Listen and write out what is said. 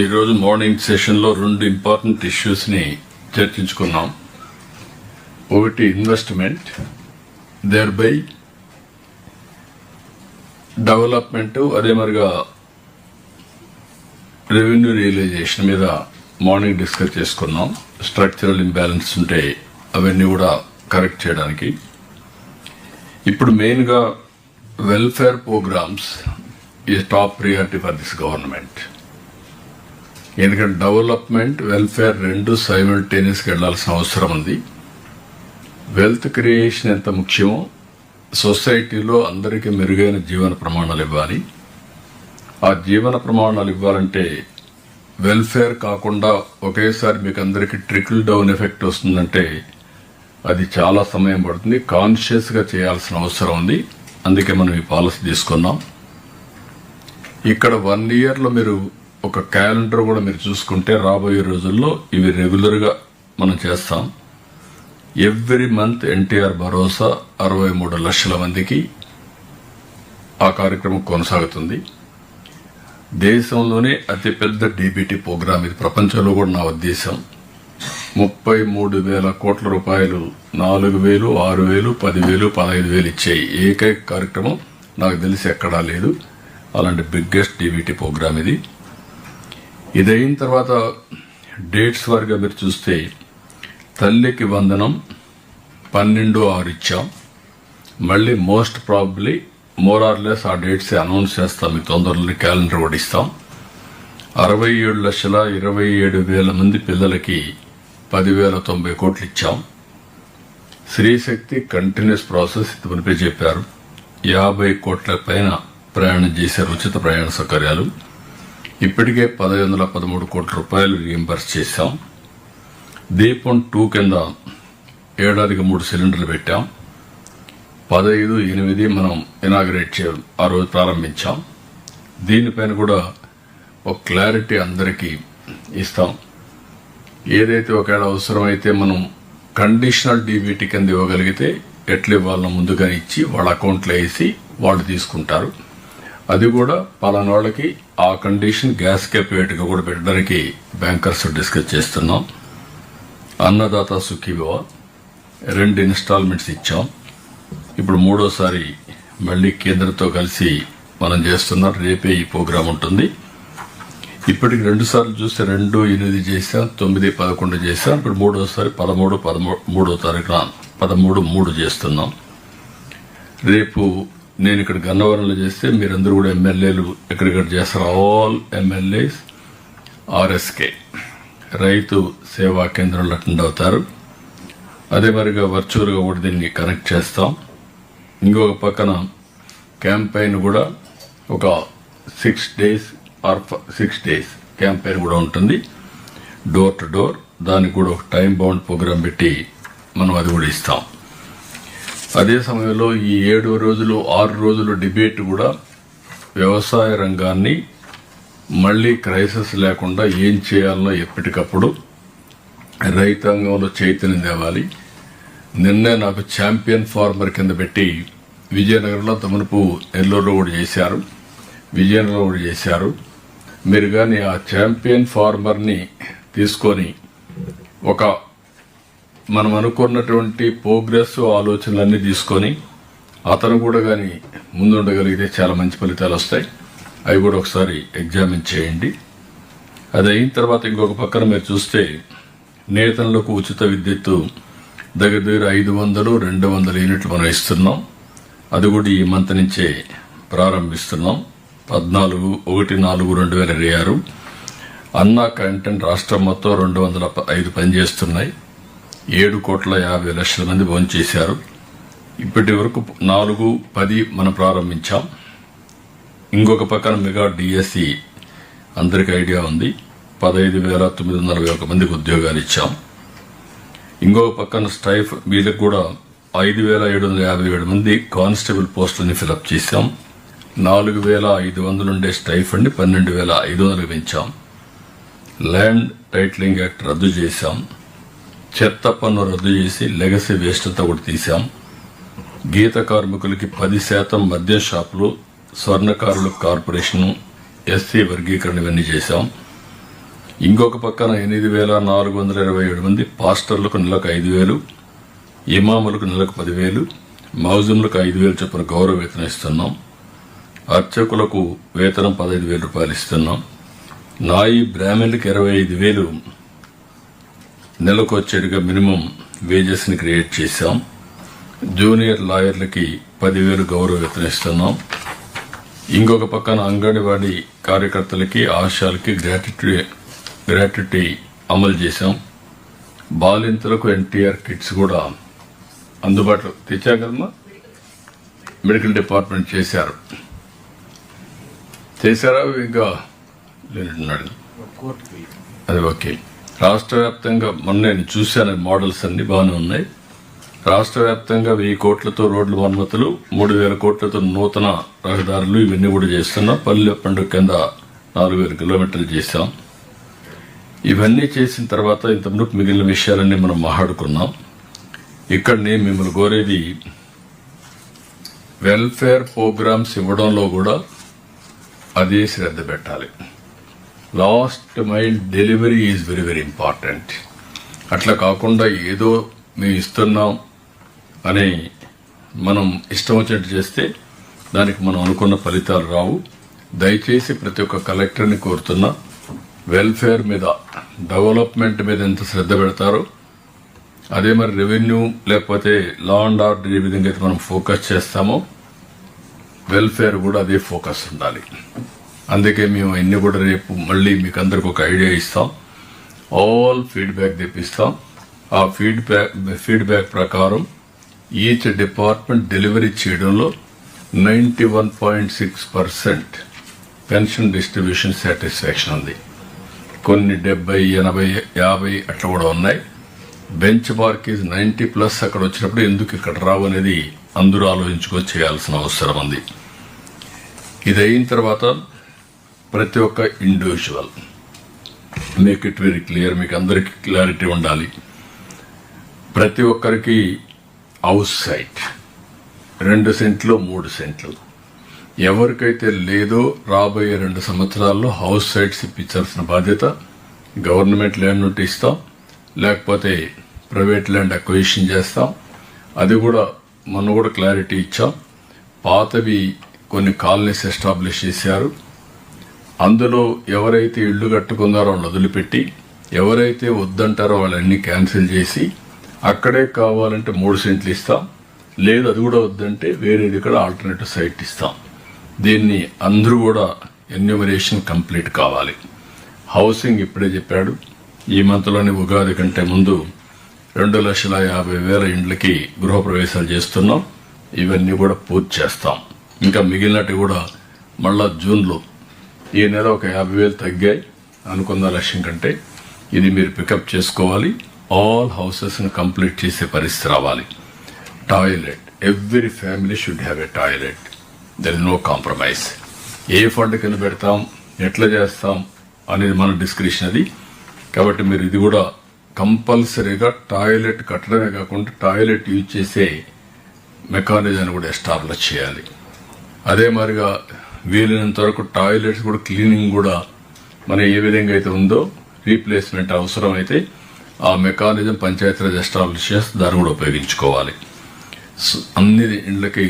ఈరోజు మార్నింగ్ సెషన్లో రెండు ఇంపార్టెంట్ ఇష్యూస్ని చర్చించుకున్నాం. ఒకటి ఇన్వెస్ట్మెంట్, దేర్ బై డెవలప్మెంట్, అదే మరిగా రెవెన్యూ రియలైజేషన్ మీద మార్నింగ్ డిస్కస్ చేసుకున్నాం. స్ట్రక్చరల్ ఇంబ్యాలెన్స్ ఉంటే అవన్నీ కూడా కరెక్ట్ చేయడానికి. ఇప్పుడు మెయిన్గా welfare programmes is top priority for this government. ఎందుకంటే డెవలప్మెంట్, వెల్ఫేర్ రెండు సైమల్టేనియస్గా వెళ్లాల్సిన అవసరం ఉంది. వెల్త్ క్రియేషన్ ఎంత ముఖ్యమో సొసైటీలో అందరికీ మెరుగైన జీవన ప్రమాణాలు ఇవ్వాలి. ఆ జీవన ప్రమాణాలు ఇవ్వాలంటే వెల్ఫేర్ కాకుండా ఒకేసారి మీకు అందరికీ ట్రికిల్ డౌన్ ఎఫెక్ట్ వస్తుందంటే అది చాలా సమయం పడుతుంది. కాన్షియస్గా చేయాల్సిన అవసరం ఉంది. అందుకే మనం ఈ పాలసీ తీసుకున్నాం. ఇక్కడ 1 yearలో మీరు ఒక క్యాలెండర్ కూడా మీరు చూసుకుంటే రాబోయే రోజుల్లో ఇవి రెగ్యులర్గా మనం చేస్తాం. ఎవ్రీ మంత్ ఎన్టీఆర్ భరోసా 63 లక్షల మందికి ఆ కార్యక్రమం కొనసాగుతుంది. దేశంలోనే అతిపెద్ద డీబీటీ ప్రోగ్రాం ఇది. ప్రపంచంలో కూడా నా ఉద్దేశం 33,000 కోట్ల రూపాయలు 4,000, 6,000, 10,000, 15,000 ఇచ్చాయి. ఏకైక కార్యక్రమం నాకు తెలిసి ఎక్కడా లేదు. అలాంటి బిగ్గెస్ట్ డీబీటీ ప్రోగ్రాం ఇది. ఇది అయిన తర్వాత డేట్స్ వారిగా మీరు చూస్తే తల్లికి వందనం 12/6 ఇచ్చాం. మళ్ళీ most probably more or less ఆ డేట్స్ అనౌన్స్ చేస్తాం. మీకు తొందరలో క్యాలెండర్ కూడా ఇస్తాం. 67,27,000 మంది పిల్లలకి 10,090 కోట్లు ఇచ్చాం. స్త్రీశక్తి కంటిన్యూస్ ప్రాసెస్ ఇదివరపై చెప్పారు. 50 కోట్ల పైన ప్రయాణం చేశారు, ఉచిత ప్రయాణ సౌకర్యాలు. ఇప్పటికే 1,513 కోట్ల రూపాయలు రీయింబర్స్ చేశాం. దీపం 2 కింద ఏడాదికి 3 సిలిండర్లు పెట్టాం. 15/8 మనం ఇనాగరేట్ ఆ రోజు ప్రారంభించాం. దీనిపైన కూడా ఒక క్లారిటీ అందరికీ ఇస్తాం. ఏదైతే ఒకవేళ అవసరమైతే మనం కండిషనల్ డీబీటీ కింద ఇవ్వగలిగితే ఎట్లా ఇవ్వాలనో ముందుగా ఇచ్చి వాళ్ళ అకౌంట్లో వేసి వాళ్ళు తీసుకుంటారు. అది కూడా పలానా వాళ్ళకి ఆ కండిషన్ గ్యాస్ క్యాపియేట్గా కూడా పెట్టడానికి బ్యాంకర్స్ డిస్కస్ చేస్తున్నాం. అన్నదాత సుఖీభవ 2 ఇన్స్టాల్మెంట్స్ ఇచ్చాం. ఇప్పుడు 3వసారి మళ్ళీ కేంద్రంతో కలిసి మనం చేస్తున్నాం. రేపే ఈ ప్రోగ్రాం ఉంటుంది. ఇప్పటికి 2 సార్లు చూస్తే 2, 8 చేశాం, 9, 11 చేశాం. ఇప్పుడు 3వసారి 13, 3వ తారీఖున 13/3 చేస్తున్నాం. రేపు నేను ఇక్కడ గన్నవరంలో చేస్తే మీరందరూ కూడా ఎమ్మెల్యేలు ఎక్కడిక్కడ చేస్తారు. ఆల్ ఎమ్మెల్యేస్ ఆర్ఎస్కే రైతు సేవా కేంద్రంలో అటెండ్ అవుతారు. అదే మరిగా వర్చువల్గా కూడా దీన్ని కనెక్ట్ చేస్తాం. ఇంకొక పక్కన క్యాంపెయిన్ కూడా ఒక 6 days ఆర్ 6 days క్యాంపెయిన్ కూడా ఉంటుంది, డోర్ టు డోర్. దానికి కూడా ఒక టైం బౌండ్ ప్రోగ్రాం పెట్టి మనం అది కూడా ఇస్తాం. అదే సమయంలో ఈ 7 రోజులు 6 రోజులు డిబేట్ కూడా వ్యవసాయ రంగాన్ని మళ్లీ క్రైసిస్ లేకుండా ఏం చేయాలనో ఎప్పటికప్పుడు రైతాంగంలో చైతన్యం తేవాలి. నిన్నే నాకు ఛాంపియన్ ఫార్మర్ కింద పెట్టి విజయనగరంలో తమనుపు నెల్లూరులో కూడా చేశారు, విజయనగరంలో కూడా చేశారు. మీరు కానీ ఆ ఛాంపియన్ ఫార్మర్ని తీసుకొని ఒక మనం అనుకున్నటువంటి ప్రోగ్రెస్ ఆలోచనలన్నీ తీసుకొని అతను కూడా కానీ ముందుండగలిగితే చాలా మంచి ఫలితాలు వస్తాయి. అవి కూడా ఒకసారి ఎగ్జామిన్ చేయండి. అది అయిన తర్వాత ఇంకొక పక్కన మీరు చూస్తే నేతలకు ఉచిత విద్యుత్తు దగ్గర 500, 200 యూనిట్లు మనం ఇస్తున్నాం. అది కూడా ఈ మంత్ నుంచే ప్రారంభిస్తున్నాం. 14/1/2026 అన్నా క్యాంటీన్ రాష్ట్రం మొత్తం 205 పనిచేస్తున్నాయి. 7,50,00,000 మంది భోంచేశారు. ఇప్పటి వరకు 4/10 మనం ప్రారంభించాం. ఇంకొక పక్కన మెగా డిఎస్సి అందరికీ ఐడియా ఉంది. 15,941 మందికి ఉద్యోగాలు ఇచ్చాం. ఇంకొక పక్కన స్టైఫ్ వీళ్ళకి కూడా 5,757 మంది కానిస్టేబుల్ పోస్టులని ఫిలప్ చేశాం. 4,500 ఉండే స్టైఫండ్ 12,500 పెంచాం. ల్యాండ్ టైటిలింగ్ యాక్ట్ రద్దు చేశాం. చెత్త పన్ను రద్దు చేసి లెగసీ వేస్ట్ అంతా కూడా తీశాం. గీత కార్మికులకి 10% మద్యం షాపులు, స్వర్ణకారుల కార్పొరేషన్ ఎస్సీ వర్గీకరణ ఇవన్నీ చేశాం. ఇంకొక పక్కన 8,427 మంది పాస్టర్లకు నెలకు 5,000, ఇమాములకు నెలకు 10,000, మౌజుములకు 5,000 చొప్పున గౌరవ వేతనం ఇస్తున్నాం. అర్చకులకు వేతనం 15,000 రూపాయలు ఇస్తున్నాం. నాయి బ్రాహ్మణులకు 25,000 నెలకు వచ్చేట్టుగా మినిమం వేజెస్ ని క్రియేట్ చేశాం. జూనియర్ లాయర్లకి 10,000 గౌరవ వేతనం ఇస్తున్నాం. ఇంకొక పక్కన అంగన్వాడీ కార్యకర్తలకి, ఆశాలకి గ్రాట్యుటీ అమలు చేశాం. బాలింతలకు ఎన్టీఆర్ కిట్స్ కూడా అందుబాటులో తెచ్చా కదమ్మా. మెడికల్ డిపార్ట్మెంట్ చేశారా ఇంకా లేనట్టున్నాడు. అది ఓకే. రాష్ట్ర వ్యాప్తంగా మొన్న నేను చూశాను, మోడల్స్ అన్ని బాగానే ఉన్నాయి. రాష్ట్ర వ్యాప్తంగా 1,000 కోట్లతో రోడ్ల మరమ్మతులు, 3,000 కోట్లతో నూతన రహదారులు ఇవన్నీ కూడా చేస్తున్నాం. పల్లె పండుగ కింద 4,000 కిలోమీటర్లు చేశాం. ఇవన్నీ చేసిన తర్వాత ఇంతకుముందు మిగిలిన విషయాలన్నీ మనం మాట్లాడుకున్నాం. ఇక్కడ నేను మిమ్మల్ని కోరేది, వెల్ఫేర్ ప్రోగ్రామ్స్ ఇవ్వడంలో కూడా అదే శ్రద్ధ పెట్టాలి. Last mile delivery is very very important. అట్లా కాకుండా ఏదో మేము ఇస్తున్నాం అని మనం ఇష్టం వచ్చినట్టు చేస్తే దానికి మనం అనుకున్న ఫలితాలు రావు. దయచేసి ప్రతి ఒక్క కలెక్టర్ని కోరుతున్నా, వెల్ఫేర్ మీద, డెవలప్మెంట్ మీద ఎంత శ్రద్ధ పెడతారో అదే మరి రెవెన్యూ లేకపోతే లా అండ్ ఆర్డర్ ఏ విధంగా అయితే మనం ఫోకస్ చేస్తామో వెల్ఫేర్ కూడా అదే ఫోకస్ ఉండాలి. అందుకే మేము అన్ని కూడా రేపు మళ్ళీ మీకు అందరికి ఒక ఐడియా ఇస్తాం. ఆల్ ఫీడ్బ్యాక్ తెప్పిస్తాం. ఆ ఫీడ్బ్యాక్ ప్రకారం ఈచ్ డిపార్ట్మెంట్ డెలివరీ చేయడంలో 91.6% పెన్షన్ డిస్ట్రిబ్యూషన్ సాటిస్ఫాక్షన్ ఉంది. కొన్ని 70, 80, 50 అట్లా కూడా ఉన్నాయి. బెంచ్ మార్క్ ఈజ్ 90+ అక్కడ వచ్చినప్పుడు ఎందుకు ఇక్కడ రావు అనేది అందరూ ఆలోచించుకొని చేయాల్సిన అవసరం ఉంది. ఇది అయిన తర్వాత ప్రతి ఒక్క individual make it very clear, మీకు అందరికీ క్లారిటీ ఉండాలి. ప్రతి ఒక్కరికి హౌస్ సైట్ 2 సెంట్లు 3 సెంట్లు ఎవరికైతే లేదో రాబోయే 2 సంవత్సరాల్లో హౌస్ సైట్స్ ఇప్పించాల్సిన బాధ్యత గవర్నమెంట్ ల్యాండ్ నుండి ఇస్తాం, లేకపోతే ప్రైవేట్ ల్యాండ్ అక్విజిషన్ చేస్తాం. అది కూడా మొన్న కూడా క్లారిటీ ఇచ్చాం. పాతవి కొన్ని కాలనీస్ ఎస్టాబ్లిష్ చేశారు. అందులో ఎవరైతే ఇళ్లు కట్టుకున్నారో వాళ్ళు వదిలిపెట్టి, ఎవరైతే వద్దంటారో వాళ్ళన్ని క్యాన్సిల్ చేసి అక్కడే కావాలంటే 3 సెంట్లు ఇస్తాం, లేదు అది కూడా వద్దంటే వేరేది ఇక్కడ ఆల్టర్నేటివ్ సైట్ ఇస్తాం. దీన్ని అందరూ కూడా ఎన్యూమరేషన్ కంప్లీట్ కావాలి. హౌసింగ్ ఇప్పుడే చెప్పాడు, ఈ మంత్లోని ఉగాది కంటే ముందు 2,50,000 ఇండ్లకి గృహప్రవేశాలు చేస్తున్నాం. ఇవన్నీ కూడా పూర్తి చేస్తాం. ఇంకా మిగిలినట్టు కూడా మళ్ళా జూన్లో ఈ నెల ఒక 50,000 తగ్గాయి అనుకున్న లక్ష్యం కంటే. ఇది మీరు పికప్ చేసుకోవాలి. ఆల్ హౌసెస్ ని కంప్లీట్ చేసే పరిస్థితి రావాలి. Toilet, every family should have a toilet. There is no compromise. ఏ ఫండ్ కింద పెడతాం, ఎట్లా చేస్తాం అనేది మన డిస్కషన్ అది. కాబట్టి మీరు ఇది కూడా కంపల్సరీగా టాయిలెట్ కట్టడమే కాకుండా టాయిలెట్ యూజ్ చేసే మెకానిజాన్ని కూడా ఎస్టాబ్లిష్ చేయాలి. అదే మాదిరిగా వీలైనంత వరకు టాయిలెట్స్ కూడా క్లీనింగ్ కూడా మనం ఏ విధంగా అయితే ఉందో రీప్లేస్మెంట్ అవసరం అయితే ఆ మెకానిజం పంచాయతీరాజ్ ఎస్టాబ్లిష్ చేసి దాన్ని కూడా ఉపయోగించుకోవాలి. అన్ని ఇండ్లకి